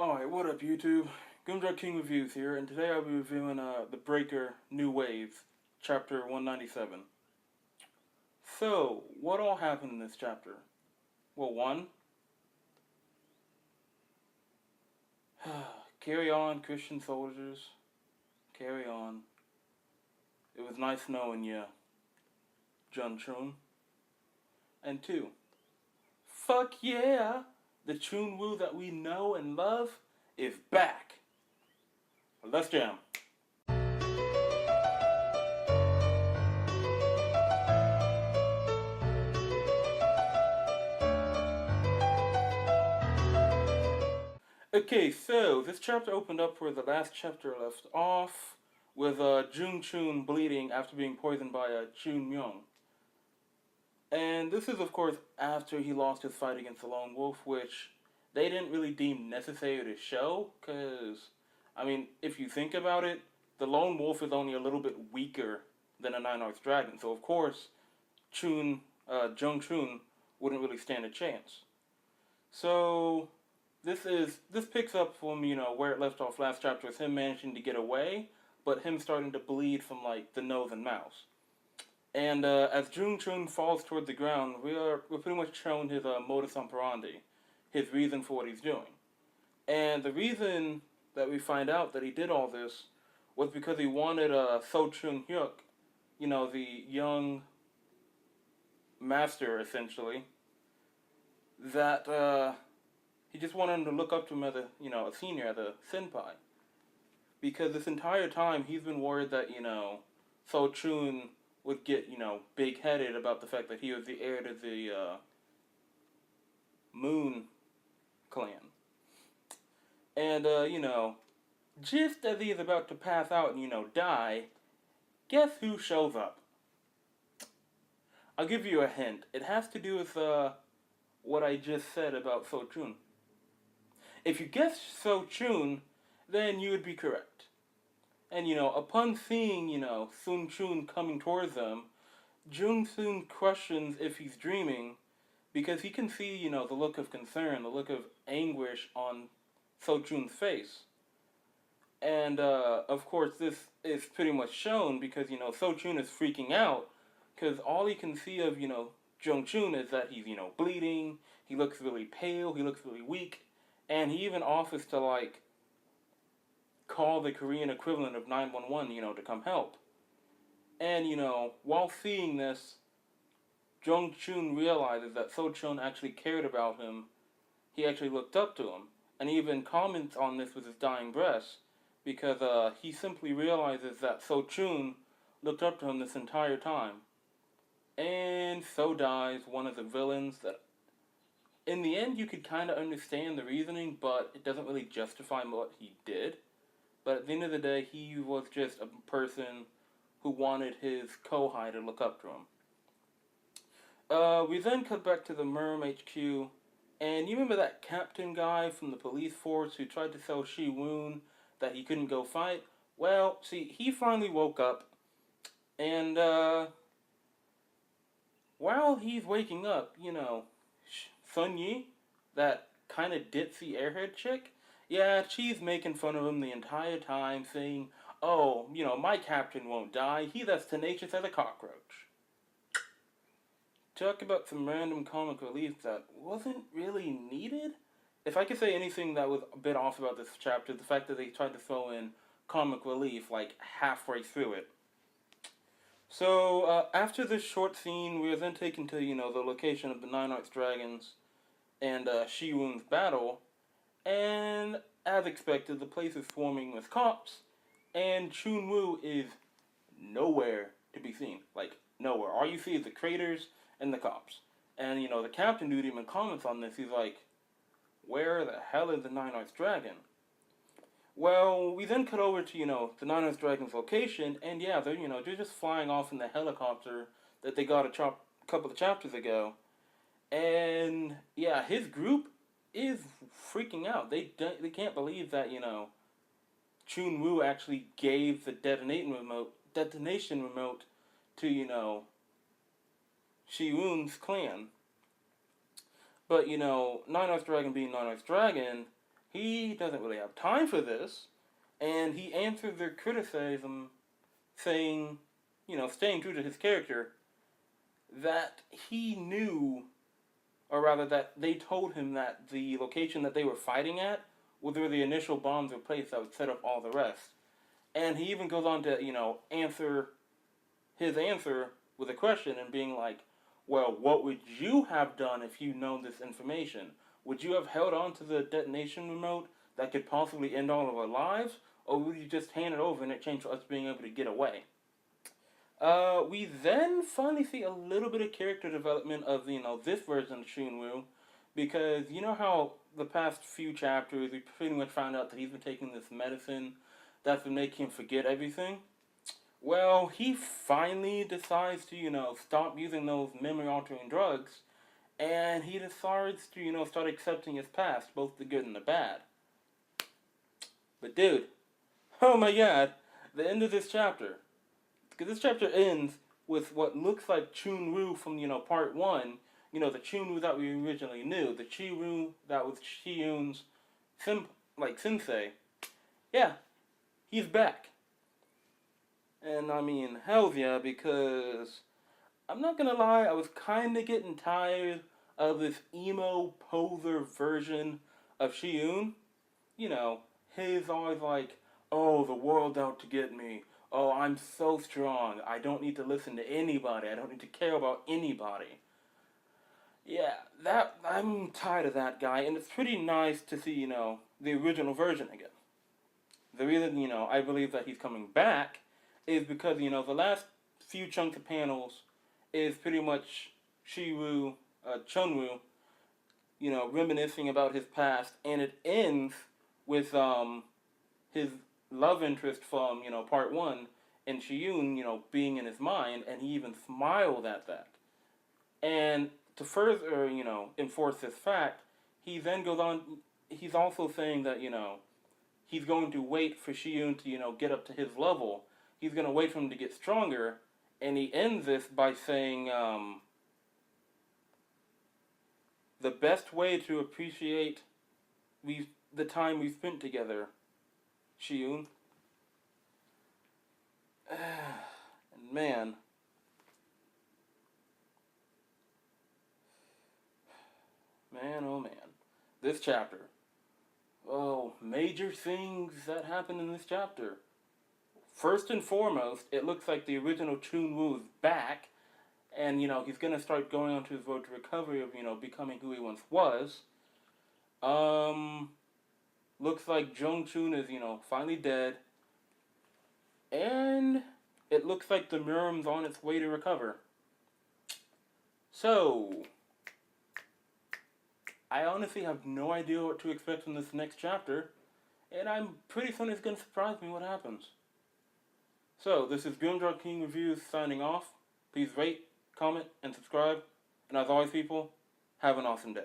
Alright, what up YouTube? Gumdrop King Reviews here, and today I'll be reviewing The Breaker New Waves, Chapter 197. So, what all happened in this chapter? Well, one, carry on, Christian soldiers, carry on. It was nice knowing you, Chun. And two, fuck yeah, the Chun Wu that we know and love is back. Let's jam. Okay, so this chapter opened up where the last chapter left off, with Chun bleeding after being poisoned by Chun Myung. And this is, of course, after he lost his fight against the Lone Wolf, which they didn't really deem necessary to show, because, I mean, if you think about it, the Lone Wolf is only a little bit weaker than a Nine-Arched Dragon, so of course, Jung Chun wouldn't really stand a chance. So, this picks up from where it left off last chapter, with him managing to get away, but him starting to bleed from like the nose and mouth. And as Jung Chun falls toward the ground, we're pretty much shown his modus operandi, his reason for what he's doing. And the reason that we find out that he did all this was because he wanted So Chun Hyuk, the young master essentially, that he just wanted him to look up to him as a senior, as a senpai. Because this entire time he's been worried that, So Chun would get, big-headed about the fact that he was the heir to the Moon clan. And, just as he's about to pass out and, die, guess who shows up? I'll give you a hint. It has to do with what I just said about So Chun. If you guess So Chun, then you would be correct. And, upon seeing, Sun Chun coming towards them, Jun Sun questions if he's dreaming, because he can see, the look of concern, the look of anguish on So Chun's face. And, of course, this is pretty much shown because, So Chun is freaking out, because all he can see of, Jung Chun is that he's, bleeding, he looks really pale, he looks really weak, and he even offers to, like, call the Korean equivalent of 911, to come help. And, while seeing this, Jung Chun realizes that So Chun actually cared about him. He actually looked up to him. And he even comments on this with his dying breath, because he simply realizes that So Chun looked up to him this entire time. And so dies one of the villains that, in the end, you could kind of understand the reasoning, but it doesn't really justify what he did. But at the end of the day, he was just a person who wanted his Kohai to look up to him. We then cut back to the Merm HQ, and you remember that captain guy from the police force who tried to tell Shi Woon that he couldn't go fight? Well, see, he finally woke up, and while he's waking up, Sun Yi, that kind of ditzy airhead chick, yeah, she's making fun of him the entire time, saying, oh, my captain won't die, he's as tenacious as a cockroach. Talk about some random comic relief that wasn't really needed? If I could say anything that was a bit off about this chapter, the fact that they tried to throw in comic relief, like, halfway through it. So, after this short scene, we are then taken to, the location of the Nine-Arched Dragons and Shi Woon's battle, and as expected, the place is swarming with cops, and Chun Woo is nowhere to be seen. Like, nowhere. All you see is the craters and the cops. And, the captain dude even comments on this. He's like, where the hell is the Nine-Arched Dragon? Well, we then cut over to, the Nine-Arched Dragon's location, and yeah, they're just flying off in the helicopter that they got a couple of chapters ago. And, yeah, his group is freaking out. They can't believe that, Chun Woo actually gave the detonation remote to, Shi Woon's clan. But, Nine-Arched Dragon being Nine-Arched Dragon, he doesn't really have time for this, and he answers their criticism saying, staying true to his character, that he knew, or rather that they told him that the location that they were fighting at was where the initial bombs were placed that would set up all the rest. And he even goes on to, answer his answer with a question and being like, well, what would you have done if you known this information? Would you have held on to the detonation remote that could possibly end all of our lives? Or would you just hand it over in exchange for us being able to get away? We then finally see a little bit of character development of, this version of Shunwu. Because you know how the past few chapters we pretty much found out that he's been taking this medicine that's been making him forget everything? Well, he finally decides to, stop using those memory altering drugs, and he decides to, start accepting his past, both the good and the bad. But dude, oh my god, the end of this chapter. Because this chapter ends with what looks like Chun Wu from, part one, the Chun Wu that we originally knew, the Chi Wu that was Shiyun's sensei. Yeah, he's back. And I mean, hells yeah, because I'm not gonna lie, I was kinda getting tired of this emo poser version of Shiyun. His always like, oh, the world's out to get me. Oh, I'm so strong. I don't need to listen to anybody. I don't need to care about anybody. Yeah, that I'm tired of that guy, and it's pretty nice to see, the original version again. The reason, I believe that he's coming back is because, the last few chunks of panels is pretty much Shiwu, Chunwu, reminiscing about his past, and it ends with his love interest from, part one, and Shiyun, being in his mind, and he even smiled at that. And to further, enforce this fact, he then goes on, he's also saying that, he's going to wait for Shiyun to, get up to his level. He's going to wait for him to get stronger, and he ends this by saying, the best way to appreciate the time we spent together, Shiyun. And man, oh man, this chapter. Oh, major things that happen in this chapter. First and foremost, it looks like the original Chun Wu is back, and he's gonna start going on to his road to recovery of becoming who he once was. Looks like Jung Chun is finally dead, and it looks like the Mirim's on its way to recover. So, I honestly have no idea what to expect from this next chapter, and I'm pretty certain it's gonna surprise me what happens. So, this is Grimdark King Reviews signing off. Please rate, comment, and subscribe. And as always, people, have an awesome day.